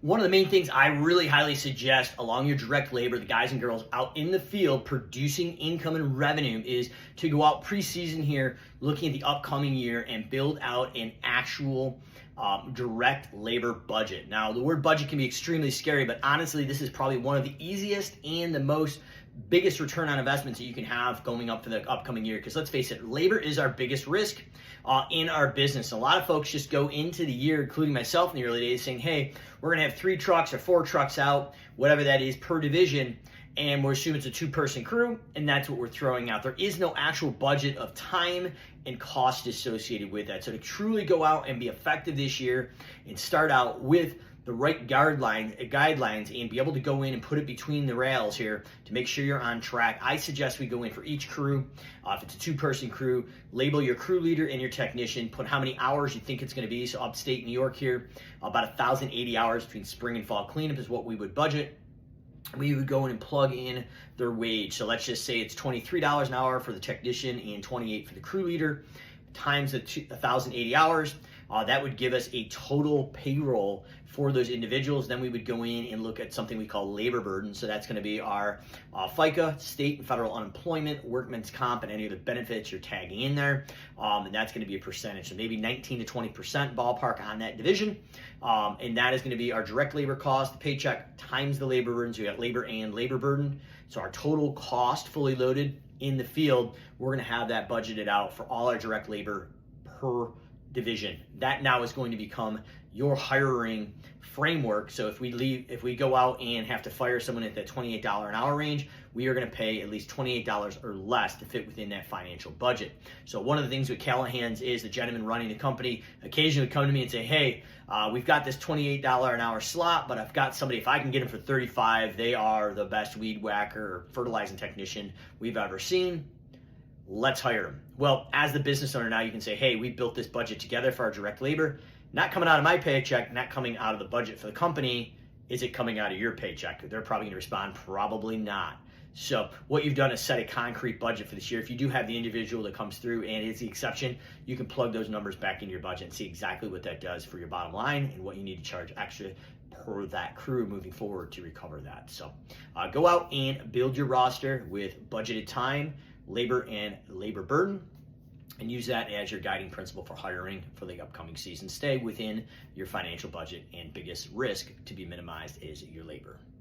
One of the main things I really highly suggest along your direct labor, the guys and girls out in the field producing income and revenue, is to go out preseason here, looking at the upcoming year and build out an actual direct labor budget. Now, the word budget can be extremely scary, but honestly, this is probably one of the easiest and the most biggest return on investments that you can have going up for the upcoming year. Because let's face it, labor is our biggest risk in our business. A lot of folks just go into the year, including myself in the early days, saying, hey, we're gonna have 3 trucks or 4 trucks out, whatever that is per division, and we're assuming it's a 2-person crew, and that's what we're throwing out. There is no actual budget of time and cost associated with that. So to truly go out and be effective this year and start out with the right guidelines and be able to go in and put it between the rails here to make sure you're on track, I suggest we go in for each crew. If it's a 2-person crew, label your crew leader and your technician, put how many hours you think it's going to be. So upstate New York here, about 1,080 hours between spring and fall cleanup is what we would budget. We would go in and plug in their wage. So let's just say it's $23 an hour for the technician and $28 for the crew leader, times the 1,080 hours. That would give us a total payroll for those individuals. Then we would go in and look at something we call labor burden. So that's going to be our FICA, state and federal unemployment, workman's comp, and any of the benefits you're tagging in there. And that's going to be a percentage. So maybe 19 to 20% ballpark on that division. And that is going to be our direct labor cost, the paycheck times the labor burden. So we got labor and labor burden. So our total cost fully loaded in the field, we're going to have that budgeted out for all our direct labor per division. That now is going to become your hiring framework. So if we go out and have to fire someone at that $28 an hour range, we are going to pay at least $28 or less to fit within that financial budget. So one of the things with Callahan's is the gentleman running the company occasionally would come to me and say, hey, we've got this $28 an hour slot, but I've got somebody, if I can get them for $35, they are the best weed whacker or fertilizing technician we've ever seen. Let's hire them. Well, as the business owner now, you can say, hey, we built this budget together for our direct labor, not coming out of my paycheck, not coming out of the budget for the company. Is it coming out of your paycheck? They're probably going to respond, probably not. So what you've done is set a concrete budget for this year. If you do have the individual that comes through and it's the exception, you can plug those numbers back into your budget and see exactly what that does for your bottom line and what you need to charge extra per that crew moving forward to recover that. So go out and build your roster with budgeted time, labor, and labor burden, and use that as your guiding principle for hiring for the upcoming season. Stay within your financial budget, and biggest risk to be minimized is your labor.